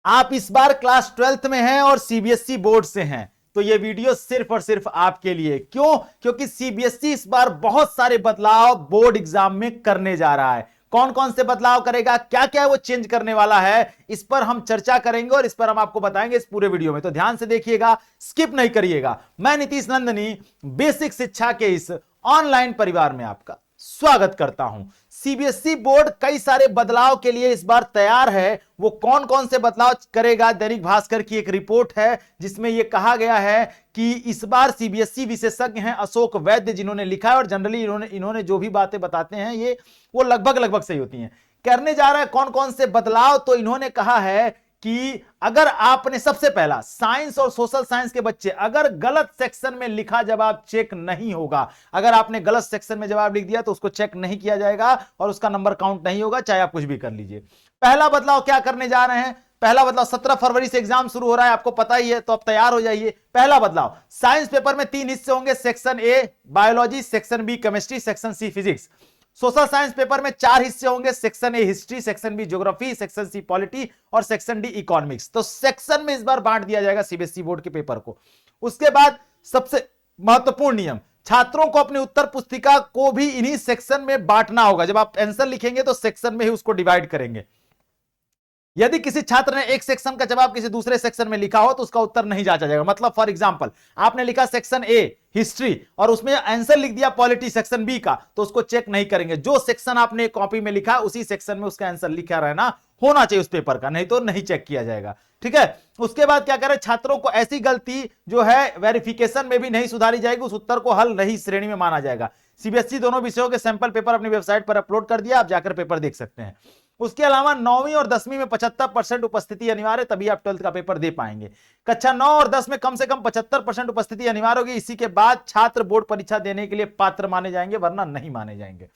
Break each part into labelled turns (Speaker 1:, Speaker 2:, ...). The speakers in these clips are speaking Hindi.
Speaker 1: आप इस बार क्लास 12th में हैं और सीबीएसई बोर्ड से हैं तो ये वीडियो सिर्फ और सिर्फ आपके लिए। क्यों? क्योंकि सीबीएसई इस बार बहुत सारे बदलाव बोर्ड एग्जाम में करने जा रहा है। कौन कौन से बदलाव करेगा, क्या क्या वो चेंज करने वाला है, इस पर हम चर्चा करेंगे और इस पर हम आपको बताएंगे इस पूरे वीडियो में। तो ध्यान से देखिएगा, स्किप नहीं करिएगा। मैं नीतीश नंदनी बेसिक शिक्षा के इस ऑनलाइन परिवार में आपका स्वागत करता हूं। सीबीएसई बोर्ड कई सारे बदलाव के लिए इस बार तैयार है। वो कौन कौन से बदलाव करेगा, दैनिक भास्कर की एक रिपोर्ट है जिसमें यह कहा गया है कि इस बार सीबीएसई विशेषज्ञ हैं अशोक वैद्य जिन्होंने लिखा है, और जनरली इन्होंने जो भी बातें बताते हैं ये वो लगभग सही होती हैं। करने जा रहा है कौन कौन से बदलाव, तो इन्होंने कहा है कि अगर आपने, सबसे पहला, साइंस और सोशल साइंस के बच्चे अगर गलत सेक्शन में लिखा जवाब चेक नहीं होगा। अगर आपने गलत सेक्शन में जवाब लिख दिया तो उसको चेक नहीं किया जाएगा और उसका नंबर काउंट नहीं होगा, चाहे आप कुछ भी कर लीजिए। पहला बदलाव क्या करने जा रहे हैं? पहला बदलाव 17 फरवरी से एग्जाम शुरू हो रहा है, आपको पता ही है, तो अब तैयार हो जाइए। पहला बदलाव, साइंस पेपर में 3 हिस्से होंगे, section A biology, section B chemistry, section C physics. Social science paper में 4 हिस्से होंगे, section A history, section B geography, section C polity और सेक्शन डी इकोनॉमिक्स। तो सेक्शन में इस बार बांट दिया जाएगा सीबीएसई बोर्ड के पेपर को। उसके बाद सबसे महत्वपूर्ण नियम, छात्रों को अपनी उत्तर पुस्तिका को भी इन्हीं सेक्शन में बांटना होगा। जब आप आंसर लिखेंगे तो सेक्शन में ही उसको डिवाइड करेंगे। यदि किसी छात्र ने एक सेक्शन का जवाब किसी दूसरे सेक्शन में लिखा हो तो उसका उत्तर नहीं जांचा जाएगा। मतलब फॉर एग्जांपल, आपने लिखा सेक्शन ए हिस्ट्री और उसमें आंसर लिख दिया पॉलिटी सेक्शन बी का, तो उसको चेक नहीं करेंगे। जो सेक्शन आपने कॉपी में लिखा उसी सेक्शन में उसका आंसर लिखा रहना होना चाहिए उस पेपर का, नहीं तो नहीं चेक किया जाएगा। ठीक है। उसके बाद क्या करें, छात्रों को ऐसी गलती जो है वेरिफिकेशन में भी नहीं सुधारी जाएगी, उस उत्तर को हल नहीं श्रेणी में माना जाएगा। सीबीएसई दोनों विषयों के सैंपल पेपर अपनी वेबसाइट पर अपलोड कर दिया, आप जाकर पेपर देख सकते हैं। उसके अलावा 9वीं और 10वीं में 75% उपस्थिति अनिवार्य, तभी आप 12th का पेपर दे पाएंगे। कक्षा 9 और 10 में कम से कम 75% उपस्थिति अनिवार्य होगी। इसी के बाद छात्र बोर्ड परीक्षा देने के लिए पात्र माने जाएंगे, वरना नहीं माने जाएंगे।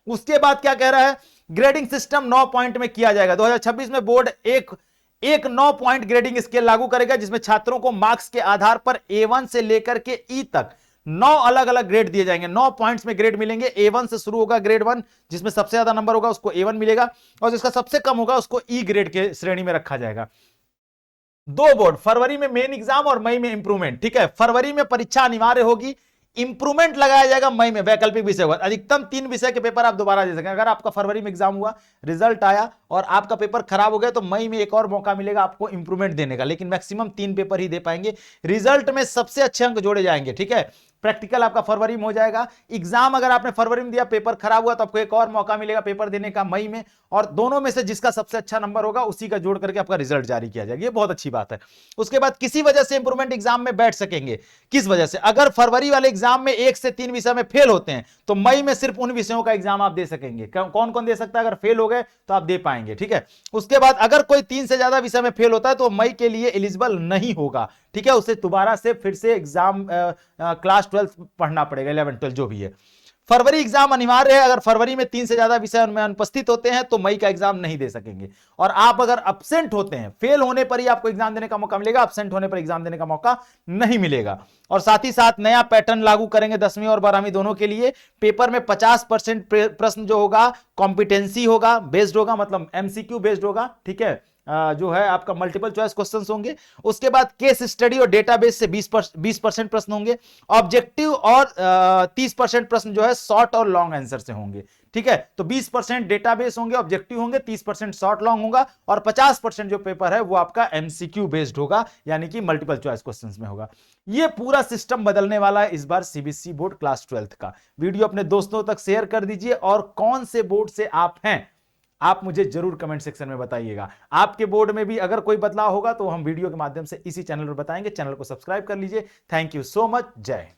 Speaker 1: उसके बाद क्या कह रहा है, ग्रेडिंग सिस्टम 9 पॉइंट में किया जाएगा। 2026 में बोर्ड एक 9 पॉइंट ग्रेडिंग स्केल लागू करेगा, जिसमें छात्रों को मार्क्स के आधार पर A1 से लेकर के E तक 9 अलग अलग ग्रेड दिए जाएंगे। 9 पॉइंट्स में ग्रेड मिलेंगे। A1 से शुरू होगा ग्रेड 1, जिसमें सबसे ज्यादा नंबर होगा उसको A1 मिलेगा, और जिसका सबसे कम होगा उसको E ग्रेड के श्रेणी में रखा जाएगा। 2 बोर्ड, फरवरी में मेन एग्जाम और मई में इंप्रूवमेंट। ठीक है, फरवरी में परीक्षा अनिवार्य होगी, इंप्रूवमेंट लगाया जाएगा मई में, वैकल्पिक विषय होगा। अधिकतम 3 विषय के पेपर आप दोबारा दे सकें। अगर आपका फरवरी में एग्जाम हुआ, रिजल्ट आया और आपका पेपर खराब हो गया, तो मई में एक और मौका मिलेगा आपको इंप्रूवमेंट देने का, लेकिन मैक्सिमम 3 पेपर ही दे पाएंगे। रिजल्ट में सबसे अच्छे अंक जोड़े जाएंगे। ठीक है, प्रैक्टिकल आपका फरवरी में हो जाएगा। एग्जाम अगर आपने फरवरी में दिया, पेपर खराब हुआ, तो आपको एक और मौका मिलेगा पेपर देने का मई में, और दोनों में से जिसका सबसे अच्छा नंबर होगा उसी का जोड़ करके आपका रिजल्ट जारी किया जाएगा। ये बहुत अच्छी बात है। उसके बाद किसी वजह से इंप्रूवमेंट एग्जाम में बैठ सकेंगे। किस वजह से? अगर फरवरी वाले एग्जाम में 1 से 3 विषय में फेल होते हैं तो मई में सिर्फ उन विषयों का एग्जाम आप दे सकेंगे। कौन कौन दे सकता है? अगर फेल हो गए तो आप दे पाएंगे। ठीक है। उसके बाद अगर कोई 3 से ज्यादा विषय में फेल होता है तो मई के लिए एलिजिबल नहीं होगा। ठीक है, उसे दोबारा से फिर से एग्जाम क्लास 12 पढ़ना पड़ेगा, 11 12 जो भी है। फरवरी एग्जाम अनिवार्य है। अगर फरवरी में 3 से ज्यादा विषय उनमें अनुपस्थित होते हैं तो मई का एग्जाम नहीं दे सकेंगे। और आप अगर अब्सेंट होते हैं, फेल होने पर ही आपको एग्जाम देने का मौका मिलेगा, अब्सेंट होने पर एग्जाम देने का मौका नहीं मिलेगा। और साथ ही साथ नया पैटर्न लागू करेंगे 10वीं और 12वीं दोनों के लिए। पेपर में 50% प्रश्न जो होगा कॉम्पिटेंसी होगा, बेस्ड होगा, मतलब एमसीक्यू बेस्ड होगा। ठीक है, जो है आपका मल्टीपल चॉइस क्वेश्चंस होंगे। उसके बाद केस स्टडी और डेटाबेस से 20% प्रश्न होंगे। ऑब्जेक्टिव और 30% प्रश्न जो है शॉर्ट और लॉन्ग आंसर से होंगे। ठीक है, तो 20% डेटाबेस होंगे, ऑब्जेक्टिव होंगे, 30% शॉर्ट लॉन्ग होगा, और 50% जो पेपर है वो आपका एमसीक्यू बेस्ड होगा, यानी कि मल्टीपल चॉइस क्वेश्चंस में होगा। ये पूरा सिस्टम बदलने वाला है इस बार सीबीएसई बोर्ड क्लास 12th का। वीडियो अपने दोस्तों तक शेयर कर दीजिए, और कौन से बोर्ड से आप हैं आप मुझे जरूर कमेंट सेक्शन में बताइएगा। आपके बोर्ड में भी अगर कोई बदलाव होगा तो हम वीडियो के माध्यम से इसी चैनल पर बताएंगे। चैनल को सब्सक्राइब कर लीजिए। Thank you so much. जय हिंद।